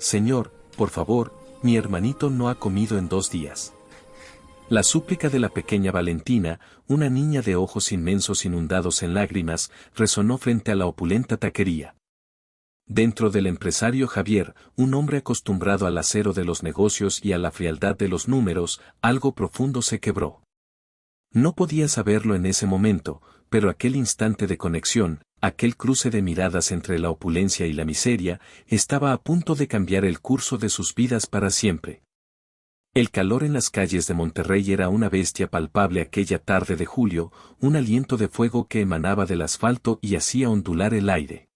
Señor, por favor, mi hermanito no ha comido en 2 días. La súplica de la pequeña Valentina, una niña de ojos inmensos inundados en lágrimas, resonó frente a la opulenta taquería. Dentro del empresario Javier, un hombre acostumbrado al acero de los negocios y a la frialdad de los números, algo profundo se quebró. No podía saberlo en ese momento, pero aquel instante de conexión, aquel cruce de miradas entre la opulencia y la miseria, estaba a punto de cambiar el curso de sus vidas para siempre. El calor en las calles de Monterrey era una bestia palpable aquella tarde de julio, un aliento de fuego que emanaba del asfalto y hacía ondular el aire.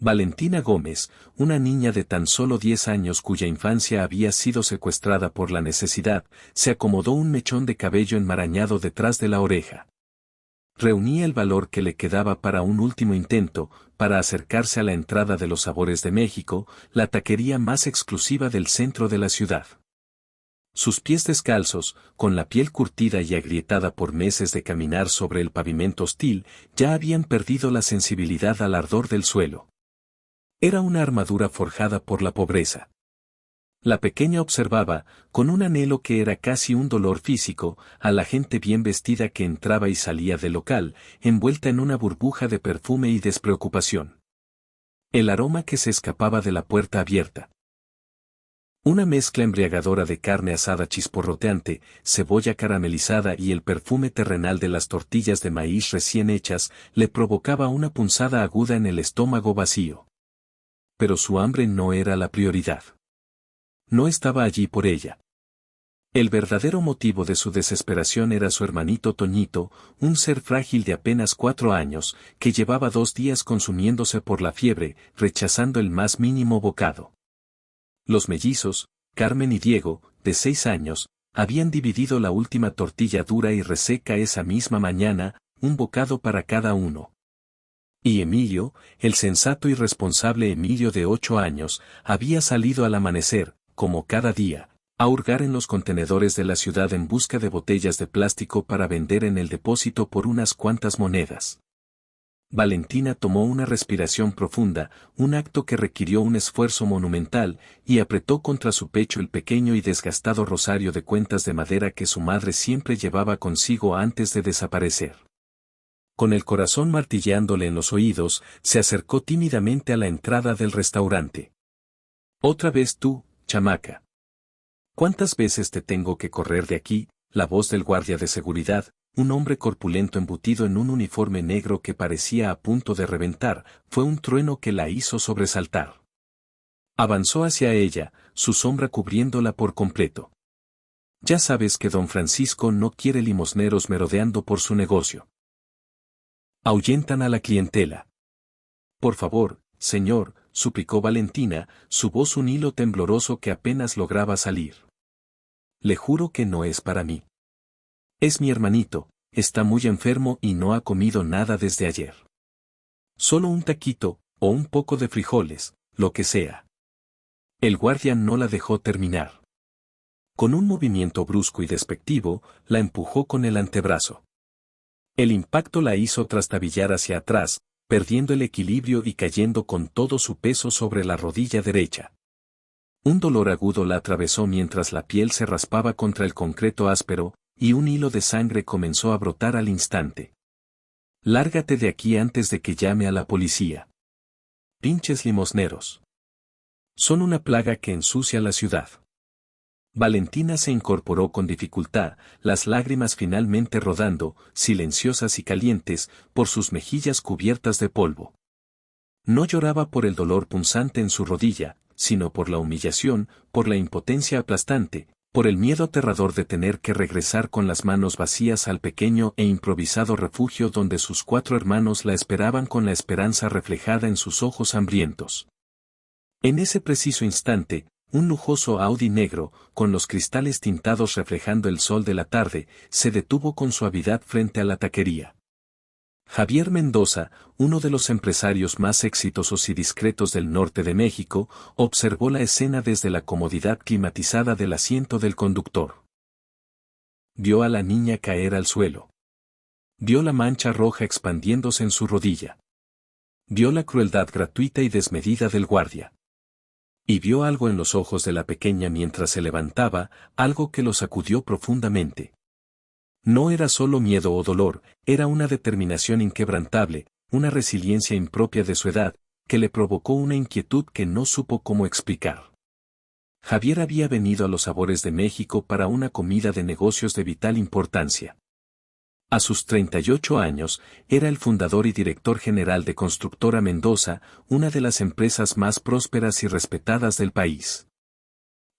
Valentina Gómez, una niña de tan solo 10 años cuya infancia había sido secuestrada por la necesidad, se acomodó un mechón de cabello enmarañado detrás de la oreja. Reunía el valor que le quedaba para un último intento, para acercarse a la entrada de los Sabores de México, la taquería más exclusiva del centro de la ciudad. Sus pies descalzos, con la piel curtida y agrietada por meses de caminar sobre el pavimento hostil, ya habían perdido la sensibilidad al ardor del suelo. Era una armadura forjada por la pobreza. La pequeña observaba, con un anhelo que era casi un dolor físico, a la gente bien vestida que entraba y salía del local, envuelta en una burbuja de perfume y despreocupación. El aroma que se escapaba de la puerta abierta. Una mezcla embriagadora de carne asada chisporroteante, cebolla caramelizada y el perfume terrenal de las tortillas de maíz recién hechas, le provocaba una punzada aguda en el estómago vacío. Pero su hambre no era la prioridad. No estaba allí por ella. El verdadero motivo de su desesperación era su hermanito Toñito, un ser frágil de apenas 4 años, que llevaba 2 días consumiéndose por la fiebre, rechazando el más mínimo bocado. Los mellizos, Carmen y Diego, de 6 años, habían dividido la última tortilla dura y reseca esa misma mañana, un bocado para cada uno. Y Emilio, el sensato y responsable Emilio de 8 años, había salido al amanecer, como cada día, a hurgar en los contenedores de la ciudad en busca de botellas de plástico para vender en el depósito por unas cuantas monedas. Valentina tomó una respiración profunda, un acto que requirió un esfuerzo monumental, y apretó contra su pecho el pequeño y desgastado rosario de cuentas de madera que su madre siempre llevaba consigo antes de desaparecer. Con el corazón martilleándole en los oídos, se acercó tímidamente a la entrada del restaurante. «Otra vez tú, chamaca. ¿Cuántas veces te tengo que correr de aquí?». La voz del guardia de seguridad, un hombre corpulento embutido en un uniforme negro que parecía a punto de reventar, fue un trueno que la hizo sobresaltar. Avanzó hacia ella, su sombra cubriéndola por completo. «Ya sabes que don Francisco no quiere limosneros merodeando por su negocio. Ahuyentan a la clientela». «Por favor, señor», suplicó Valentina, su voz un hilo tembloroso que apenas lograba salir. «Le juro que no es para mí. Es mi hermanito, está muy enfermo y no ha comido nada desde ayer. Solo un taquito, o un poco de frijoles, lo que sea». El guardia no la dejó terminar. Con un movimiento brusco y despectivo, la empujó con el antebrazo. El impacto la hizo trastabillar hacia atrás, perdiendo el equilibrio y cayendo con todo su peso sobre la rodilla derecha. Un dolor agudo la atravesó mientras la piel se raspaba contra el concreto áspero, y un hilo de sangre comenzó a brotar al instante. «Lárgate de aquí antes de que llame a la policía. Pinches limosneros. Son una plaga que ensucia la ciudad». Valentina se incorporó con dificultad, las lágrimas finalmente rodando, silenciosas y calientes, por sus mejillas cubiertas de polvo. No lloraba por el dolor punzante en su rodilla, sino por la humillación, por la impotencia aplastante, por el miedo aterrador de tener que regresar con las manos vacías al pequeño e improvisado refugio donde sus 4 hermanos la esperaban con la esperanza reflejada en sus ojos hambrientos. En ese preciso instante, un lujoso Audi negro, con los cristales tintados reflejando el sol de la tarde, se detuvo con suavidad frente a la taquería. Javier Mendoza, uno de los empresarios más exitosos y discretos del norte de México, observó la escena desde la comodidad climatizada del asiento del conductor. Vio a la niña caer al suelo. Vio la mancha roja expandiéndose en su rodilla. Vio la crueldad gratuita y desmedida del guardia. Y vio algo en los ojos de la pequeña mientras se levantaba, algo que lo sacudió profundamente. No era solo miedo o dolor, era una determinación inquebrantable, una resiliencia impropia de su edad, que le provocó una inquietud que no supo cómo explicar. Javier había venido a los sabores de México para una comida de negocios de vital importancia. A sus 38 años, era el fundador y director general de Constructora Mendoza, una de las empresas más prósperas y respetadas del país.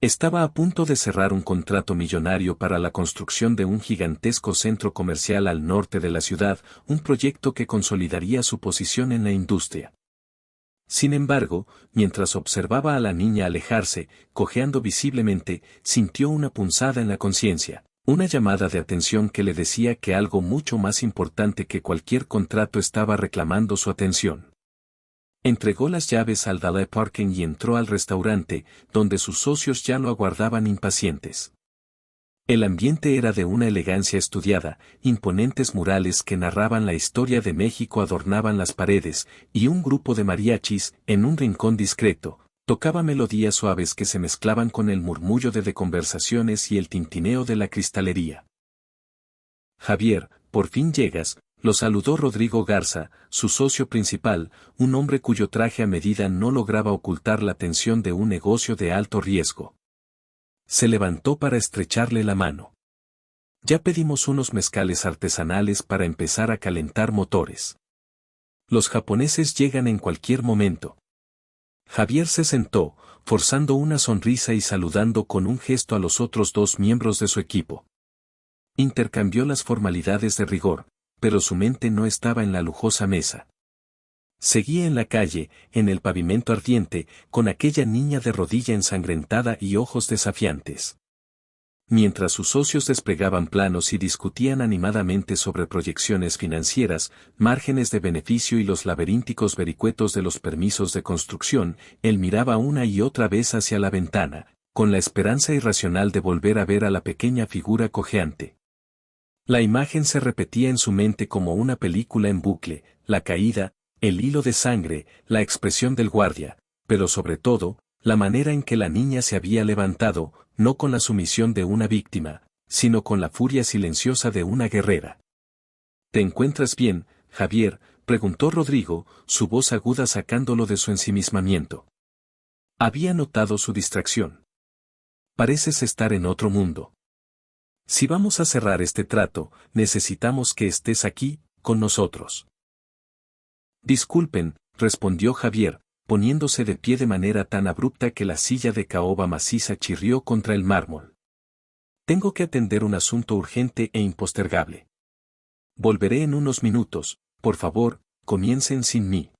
Estaba a punto de cerrar un contrato millonario para la construcción de un gigantesco centro comercial al norte de la ciudad, un proyecto que consolidaría su posición en la industria. Sin embargo, mientras observaba a la niña alejarse, cojeando visiblemente, sintió una punzada en la conciencia, una llamada de atención que le decía que algo mucho más importante que cualquier contrato estaba reclamando su atención. Entregó las llaves al valet parking y entró al restaurante, donde sus socios ya lo aguardaban impacientes. El ambiente era de una elegancia estudiada, imponentes murales que narraban la historia de México adornaban las paredes, y un grupo de mariachis, en un rincón discreto, tocaba melodías suaves que se mezclaban con el murmullo de conversaciones y el tintineo de la cristalería. Javier, por fin llegas, lo saludó Rodrigo Garza, su socio principal, un hombre cuyo traje a medida no lograba ocultar la tensión de un negocio de alto riesgo. Se levantó para estrecharle la mano. Ya pedimos unos mezcales artesanales para empezar a calentar motores. Los japoneses llegan en cualquier momento. Javier se sentó, forzando una sonrisa y saludando con un gesto a los otros dos miembros de su equipo. Intercambió las formalidades de rigor, pero su mente no estaba en la lujosa mesa. Seguía en la calle, en el pavimento ardiente, con aquella niña de rodilla ensangrentada y ojos desafiantes. Mientras sus socios desplegaban planos y discutían animadamente sobre proyecciones financieras, márgenes de beneficio y los laberínticos vericuetos de los permisos de construcción, él miraba una y otra vez hacia la ventana, con la esperanza irracional de volver a ver a la pequeña figura cojeante. La imagen se repetía en su mente como una película en bucle, la caída, el hilo de sangre, la expresión del guardia, pero sobre todo, la manera en que la niña se había levantado, no con la sumisión de una víctima, sino con la furia silenciosa de una guerrera. ¿Te encuentras bien, Javier?, preguntó Rodrigo, su voz aguda sacándolo de su ensimismamiento. Había notado su distracción. Pareces estar en otro mundo. Si vamos a cerrar este trato, necesitamos que estés aquí, con nosotros. Disculpen, respondió Javier, poniéndose de pie de manera tan abrupta que la silla de caoba maciza chirrió contra el mármol. Tengo que atender un asunto urgente e impostergable. Volveré en unos minutos, por favor, comiencen sin mí.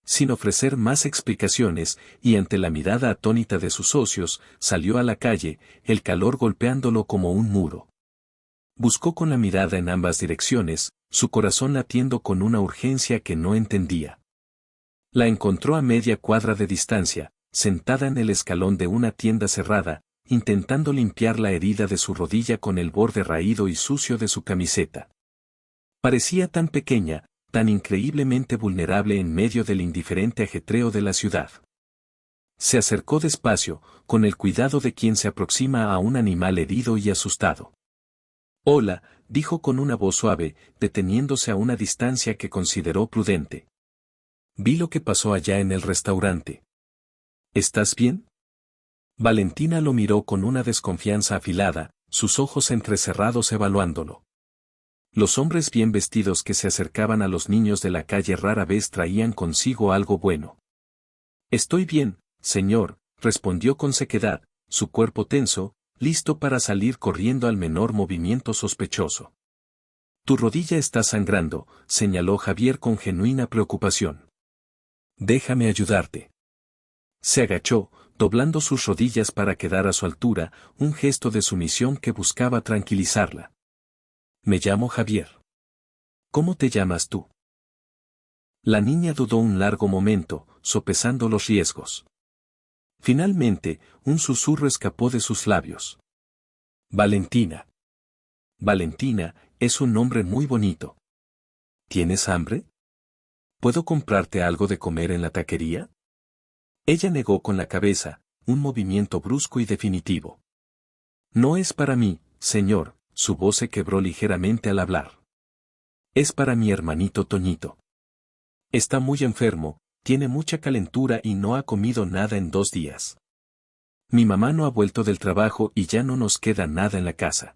Sin ofrecer más explicaciones, y ante la mirada atónita de sus socios, salió a la calle, el calor golpeándolo como un muro. Buscó con la mirada en ambas direcciones, su corazón latiendo con una urgencia que no entendía. La encontró a media cuadra de distancia, sentada en el escalón de una tienda cerrada, intentando limpiar la herida de su rodilla con el borde raído y sucio de su camiseta. Parecía tan pequeña, tan increíblemente vulnerable en medio del indiferente ajetreo de la ciudad. Se acercó despacio, con el cuidado de quien se aproxima a un animal herido y asustado. Hola, dijo con una voz suave, deteniéndose a una distancia que consideró prudente. Vi lo que pasó allá en el restaurante. ¿Estás bien? Valentina lo miró con una desconfianza afilada, sus ojos entrecerrados evaluándolo. Los hombres bien vestidos que se acercaban a los niños de la calle rara vez traían consigo algo bueno. Estoy bien, señor, respondió con sequedad, su cuerpo tenso, listo para salir corriendo al menor movimiento sospechoso. Tu rodilla está sangrando, señaló Javier con genuina preocupación. Déjame ayudarte. Se agachó, doblando sus rodillas para quedar a su altura, un gesto de sumisión que buscaba tranquilizarla. Me llamo Javier. ¿Cómo te llamas tú? La niña dudó un largo momento, sopesando los riesgos. Finalmente, un susurro escapó de sus labios. Valentina. Valentina, es un nombre muy bonito. ¿Tienes hambre? ¿Puedo comprarte algo de comer en la taquería? Ella negó con la cabeza, un movimiento brusco y definitivo. No es para mí, señor, su voz se quebró ligeramente al hablar. Es para mi hermanito Toñito. Está muy enfermo, tiene mucha calentura y no ha comido nada en 2 días. Mi mamá no ha vuelto del trabajo y ya no nos queda nada en la casa.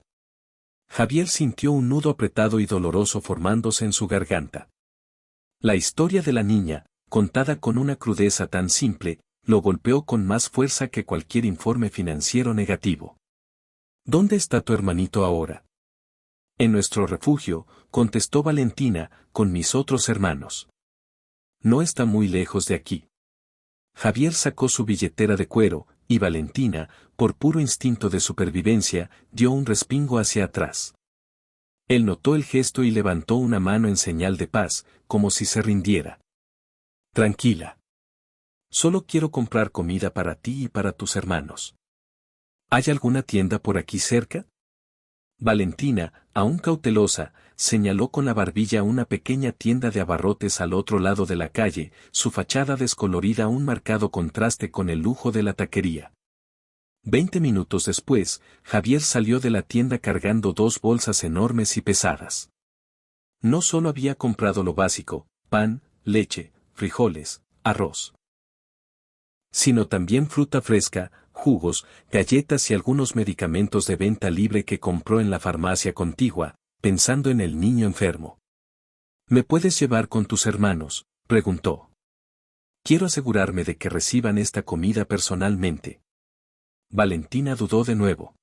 Javier sintió un nudo apretado y doloroso formándose en su garganta. La historia de la niña, contada con una crudeza tan simple, lo golpeó con más fuerza que cualquier informe financiero negativo. ¿Dónde está tu hermanito ahora? En nuestro refugio, contestó Valentina, con mis otros hermanos. No está muy lejos de aquí. Javier sacó su billetera de cuero, y Valentina, por puro instinto de supervivencia, dio un respingo hacia atrás. Él notó el gesto y levantó una mano en señal de paz, como si se rindiera. Tranquila. Solo quiero comprar comida para ti y para tus hermanos. ¿Hay alguna tienda por aquí cerca? Valentina, aún cautelosa, señaló con la barbilla una pequeña tienda de abarrotes al otro lado de la calle, su fachada descolorida un marcado contraste con el lujo de la taquería. 20 minutos después, Javier salió de la tienda cargando 2 bolsas enormes y pesadas. No solo había comprado lo básico, pan, leche, frijoles, arroz, sino también fruta fresca, jugos, galletas y algunos medicamentos de venta libre que compró en la farmacia contigua, pensando en el niño enfermo. ¿Me puedes llevar con tus hermanos?, preguntó. Quiero asegurarme de que reciban esta comida personalmente. Valentina dudó de nuevo.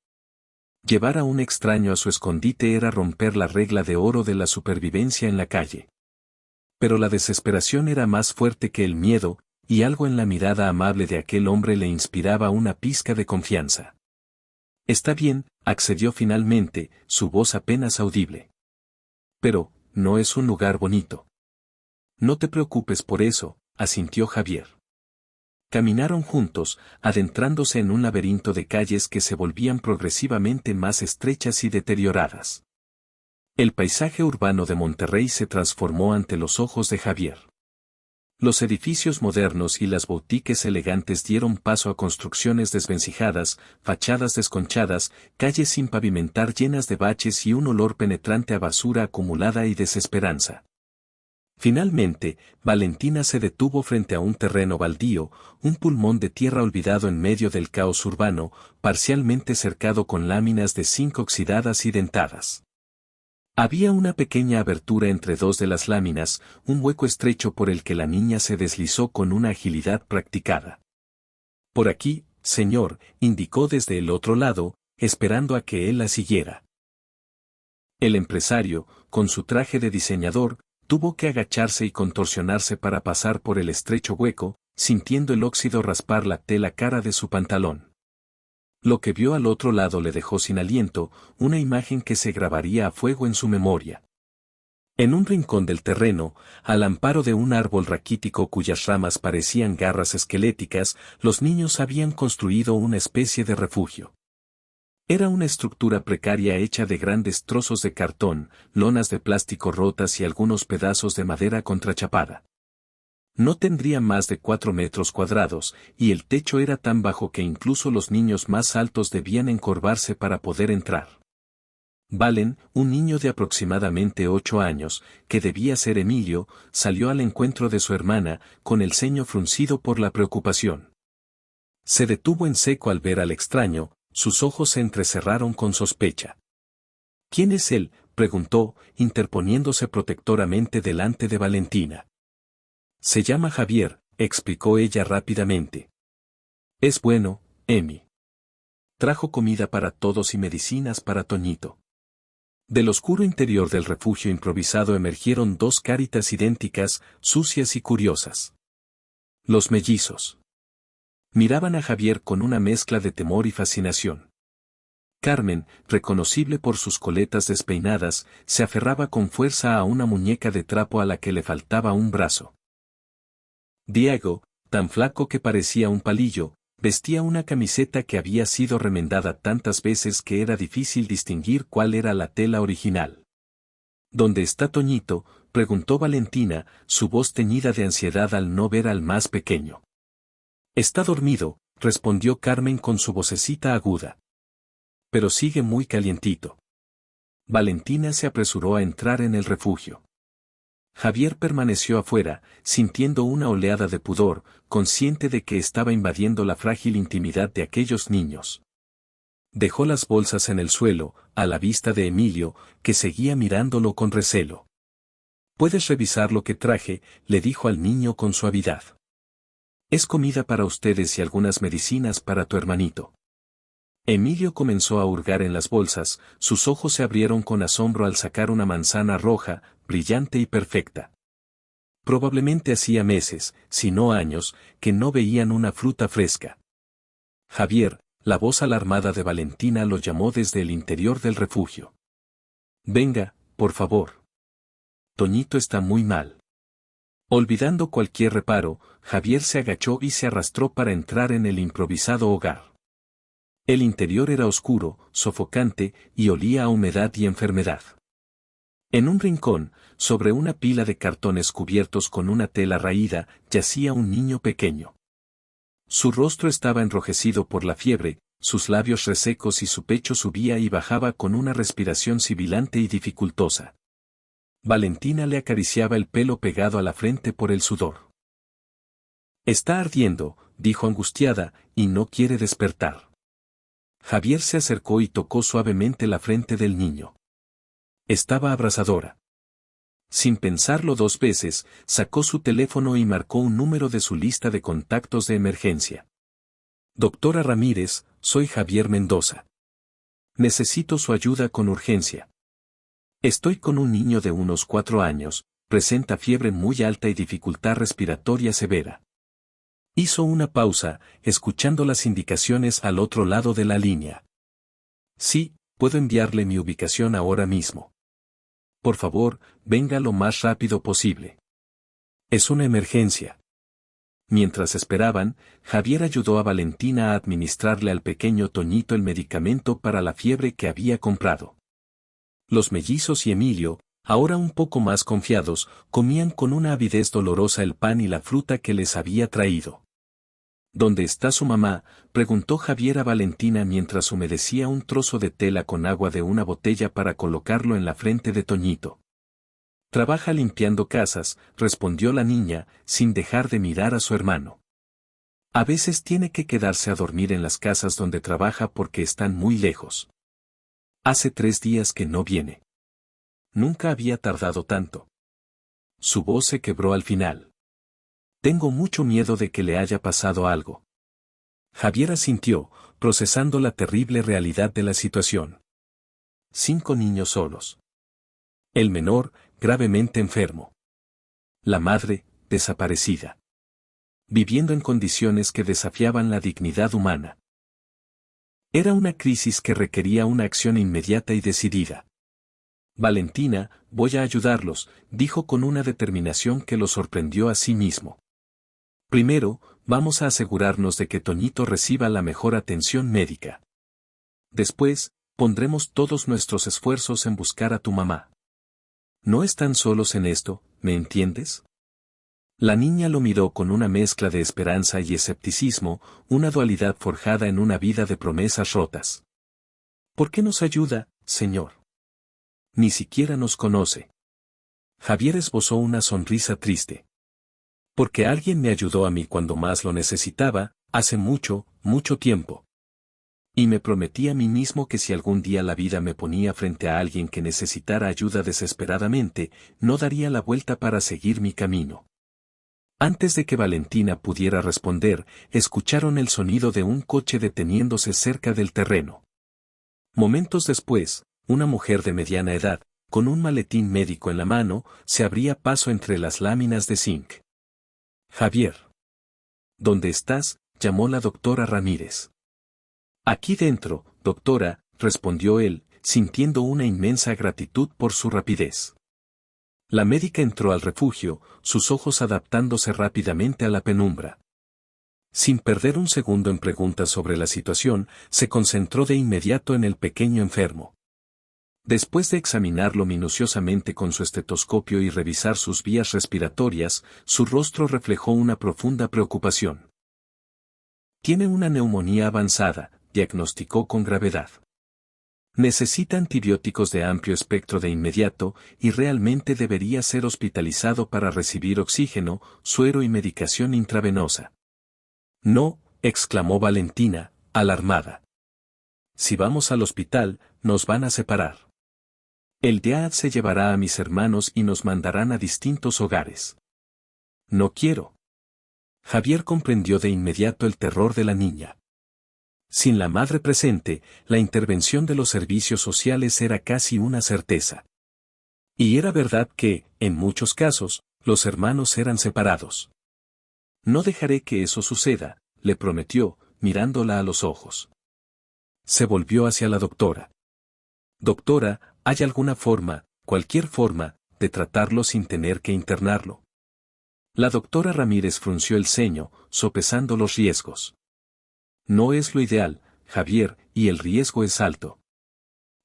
Llevar a un extraño a su escondite era romper la regla de oro de la supervivencia en la calle. Pero la desesperación era más fuerte que el miedo, y algo en la mirada amable de aquel hombre le inspiraba una pizca de confianza. Está bien, accedió finalmente, su voz apenas audible. Pero, no es un lugar bonito. No te preocupes por eso, asintió Javier. Caminaron juntos, adentrándose en un laberinto de calles que se volvían progresivamente más estrechas y deterioradas. El paisaje urbano de Monterrey se transformó ante los ojos de Javier. Los edificios modernos y las boutiques elegantes dieron paso a construcciones desvencijadas, fachadas desconchadas, calles sin pavimentar llenas de baches y un olor penetrante a basura acumulada y desesperanza. Finalmente, Valentina se detuvo frente a un terreno baldío, un pulmón de tierra olvidado en medio del caos urbano, parcialmente cercado con láminas de zinc oxidadas y dentadas. Había una pequeña abertura entre 2 de las láminas, un hueco estrecho por el que la niña se deslizó con una agilidad practicada. Por aquí, señor, indicó desde el otro lado, esperando a que él la siguiera. El empresario, con su traje de diseñador, tuvo que agacharse y contorsionarse para pasar por el estrecho hueco, sintiendo el óxido raspar la tela cara de su pantalón. Lo que vio al otro lado le dejó sin aliento, una imagen que se grabaría a fuego en su memoria. En un rincón del terreno, al amparo de un árbol raquítico cuyas ramas parecían garras esqueléticas, los niños habían construido una especie de refugio. Era una estructura precaria hecha de grandes trozos de cartón, lonas de plástico rotas y algunos pedazos de madera contrachapada. No tendría más de 4 metros cuadrados, y el techo era tan bajo que incluso los niños más altos debían encorvarse para poder entrar. Valen, un niño de aproximadamente 8 años, que debía ser Emilio, salió al encuentro de su hermana, con el ceño fruncido por la preocupación. Se detuvo en seco al ver al extraño, sus ojos se entrecerraron con sospecha. ¿Quién es él?, preguntó, interponiéndose protectoramente delante de Valentina. Se llama Javier, explicó ella rápidamente. Es bueno, Emi. Trajo comida para todos y medicinas para Toñito. Del oscuro interior del refugio improvisado emergieron 2 caritas idénticas, sucias y curiosas. Los mellizos. Miraban a Javier con una mezcla de temor y fascinación. Carmen, reconocible por sus coletas despeinadas, se aferraba con fuerza a una muñeca de trapo a la que le faltaba un brazo. Diego, tan flaco que parecía un palillo, vestía una camiseta que había sido remendada tantas veces que era difícil distinguir cuál era la tela original. ¿Dónde está Toñito?, preguntó Valentina, su voz teñida de ansiedad al no ver al más pequeño. Está dormido, respondió Carmen con su vocecita aguda. Pero sigue muy calientito. Valentina se apresuró a entrar en el refugio. Javier permaneció afuera, sintiendo una oleada de pudor, consciente de que estaba invadiendo la frágil intimidad de aquellos niños. Dejó las bolsas en el suelo, a la vista de Emilio, que seguía mirándolo con recelo. «Puedes revisar lo que traje», le dijo al niño con suavidad. «Es comida para ustedes y algunas medicinas para tu hermanito». Emilio comenzó a hurgar en las bolsas, sus ojos se abrieron con asombro al sacar una manzana roja, brillante y perfecta. Probablemente hacía meses, si no años, que no veían una fruta fresca. Javier, la voz alarmada de Valentina lo llamó desde el interior del refugio. «Venga, por favor. Toñito está muy mal». Olvidando cualquier reparo, Javier se agachó y se arrastró para entrar en el improvisado hogar. El interior era oscuro, sofocante, y olía a humedad y enfermedad. En un rincón, sobre una pila de cartones cubiertos con una tela raída, yacía un niño pequeño. Su rostro estaba enrojecido por la fiebre, sus labios resecos y su pecho subía y bajaba con una respiración sibilante y dificultosa. Valentina le acariciaba el pelo pegado a la frente por el sudor. «Está ardiendo», dijo angustiada, «y no quiere despertar». Javier se acercó y tocó suavemente la frente del niño. Estaba abrasadora. Sin pensarlo dos veces, sacó su teléfono y marcó un número de su lista de contactos de emergencia. «Doctora Ramírez, soy Javier Mendoza. Necesito su ayuda con urgencia. Estoy con un niño de unos 4 años, presenta fiebre muy alta y dificultad respiratoria severa». Hizo una pausa, escuchando las indicaciones al otro lado de la línea. «Sí, puedo enviarle mi ubicación ahora mismo. Por favor, venga lo más rápido posible. Es una emergencia». Mientras esperaban, Javier ayudó a Valentina a administrarle al pequeño Toñito el medicamento para la fiebre que había comprado. Los mellizos y Emilio, ahora un poco más confiados, comían con una avidez dolorosa el pan y la fruta que les había traído. «¿Dónde está su mamá?», preguntó Javier a Valentina mientras humedecía un trozo de tela con agua de una botella para colocarlo en la frente de Toñito. «Trabaja limpiando casas», respondió la niña, sin dejar de mirar a su hermano. «A veces tiene que quedarse a dormir en las casas donde trabaja porque están muy lejos. Hace 3 días que no viene». Nunca había tardado tanto. Su voz se quebró al final. «Tengo mucho miedo de que le haya pasado algo». Javier asintió, procesando la terrible realidad de la situación. 5 niños solos. El menor, gravemente enfermo. La madre, desaparecida. Viviendo en condiciones que desafiaban la dignidad humana. Era una crisis que requería una acción inmediata y decidida. «Valentina, voy a ayudarlos», dijo con una determinación que lo sorprendió a sí mismo. «Primero, vamos a asegurarnos de que Toñito reciba la mejor atención médica. Después, pondremos todos nuestros esfuerzos en buscar a tu mamá. No están solos en esto, ¿me entiendes?». La niña lo miró con una mezcla de esperanza y escepticismo, una dualidad forjada en una vida de promesas rotas. «¿Por qué nos ayuda, señor? Ni siquiera nos conoce». Javier esbozó una sonrisa triste. «Porque alguien me ayudó a mí cuando más lo necesitaba, hace mucho, mucho tiempo. Y me prometí a mí mismo que si algún día la vida me ponía frente a alguien que necesitara ayuda desesperadamente, no daría la vuelta para seguir mi camino». Antes de que Valentina pudiera responder, escucharon el sonido de un coche deteniéndose cerca del terreno. Momentos después, una mujer de mediana edad, con un maletín médico en la mano, se abría paso entre las láminas de zinc. «Javier. ¿Dónde estás?», llamó la doctora Ramírez. «Aquí dentro, doctora», respondió él, sintiendo una inmensa gratitud por su rapidez. La médica entró al refugio, sus ojos adaptándose rápidamente a la penumbra. Sin perder un segundo en preguntas sobre la situación, se concentró de inmediato en el pequeño enfermo. Después de examinarlo minuciosamente con su estetoscopio y revisar sus vías respiratorias, su rostro reflejó una profunda preocupación. Tiene una neumonía avanzada, diagnosticó con gravedad. Necesita antibióticos de amplio espectro de inmediato y realmente debería ser hospitalizado para recibir oxígeno, suero y medicación intravenosa. No, exclamó Valentina, alarmada. Si vamos al hospital, nos van a separar. El DEAD se llevará a mis hermanos y nos mandarán a distintos hogares. No quiero. Javier comprendió de inmediato el terror de la niña. Sin la madre presente, la intervención de los servicios sociales era casi una certeza. Y era verdad que, en muchos casos, los hermanos eran separados. No dejaré que eso suceda, le prometió, mirándola a los ojos. Se volvió hacia la doctora. Doctora, ¿hay alguna forma, cualquier forma, de tratarlo sin tener que internarlo? La doctora Ramírez frunció el ceño, sopesando los riesgos. No es lo ideal, Javier, y el riesgo es alto.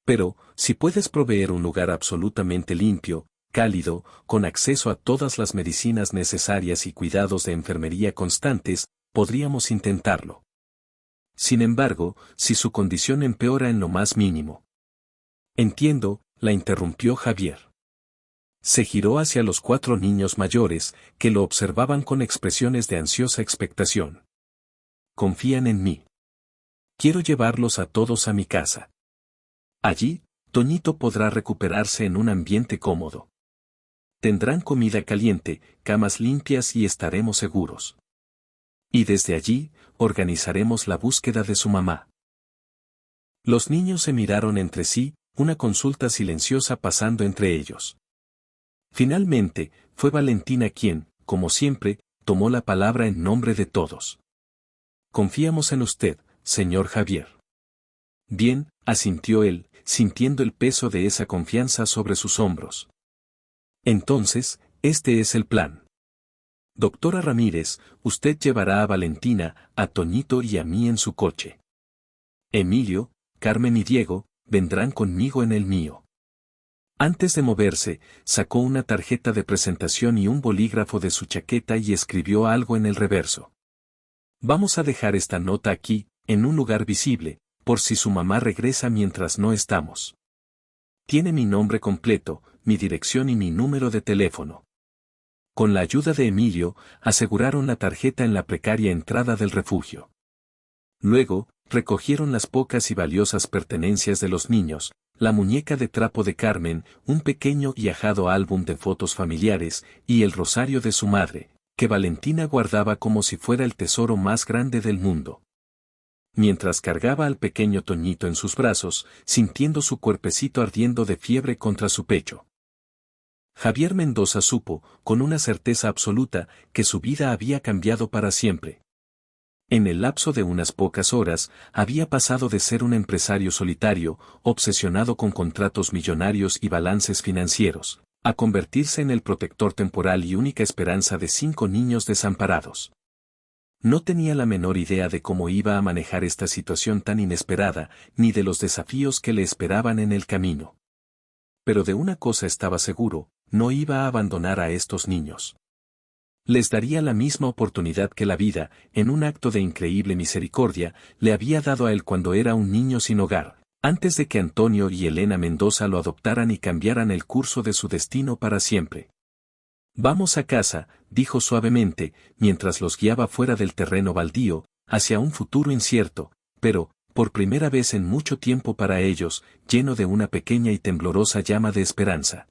Pero, si puedes proveer un lugar absolutamente limpio, cálido, con acceso a todas las medicinas necesarias y cuidados de enfermería constantes, podríamos intentarlo. Sin embargo, si su condición empeora en lo más mínimo. Entiendo, la interrumpió Javier. Se giró hacia los 4 niños mayores, que lo observaban con expresiones de ansiosa expectación. Confían en mí. Quiero llevarlos a todos a mi casa. Allí, Toñito podrá recuperarse en un ambiente cómodo. Tendrán comida caliente, camas limpias y estaremos seguros. Y desde allí, organizaremos la búsqueda de su mamá. Los niños se miraron entre sí, una consulta silenciosa pasando entre ellos. Finalmente, fue Valentina quien, como siempre, tomó la palabra en nombre de todos. Confiamos en usted, señor Javier. Bien, asintió él, sintiendo el peso de esa confianza sobre sus hombros. Entonces, este es el plan. Doctora Ramírez, usted llevará a Valentina, a Toñito y a mí en su coche. Emilio, Carmen y Diego, vendrán conmigo en el mío. Antes de moverse, sacó una tarjeta de presentación y un bolígrafo de su chaqueta y escribió algo en el reverso. Vamos a dejar esta nota aquí, en un lugar visible, por si su mamá regresa mientras no estamos. Tiene mi nombre completo, mi dirección y mi número de teléfono. Con la ayuda de Emilio, aseguraron la tarjeta en la precaria entrada del refugio. Luego, recogieron las pocas y valiosas pertenencias de los niños, la muñeca de trapo de Carmen, un pequeño y ajado álbum de fotos familiares, y el rosario de su madre, que Valentina guardaba como si fuera el tesoro más grande del mundo. Mientras cargaba al pequeño Toñito en sus brazos, sintiendo su cuerpecito ardiendo de fiebre contra su pecho. Javier Mendoza supo, con una certeza absoluta, que su vida había cambiado para siempre. En el lapso de unas pocas horas, había pasado de ser un empresario solitario, obsesionado con contratos millonarios y balances financieros, a convertirse en el protector temporal y única esperanza de 5 niños desamparados. No tenía la menor idea de cómo iba a manejar esta situación tan inesperada, ni de los desafíos que le esperaban en el camino. Pero de una cosa estaba seguro, no iba a abandonar a estos niños. Les daría la misma oportunidad que la vida, en un acto de increíble misericordia, le había dado a él cuando era un niño sin hogar, antes de que Antonio y Elena Mendoza lo adoptaran y cambiaran el curso de su destino para siempre. Vamos a casa, dijo suavemente, mientras los guiaba fuera del terreno baldío, hacia un futuro incierto, pero, por primera vez en mucho tiempo para ellos, lleno de una pequeña y temblorosa llama de esperanza.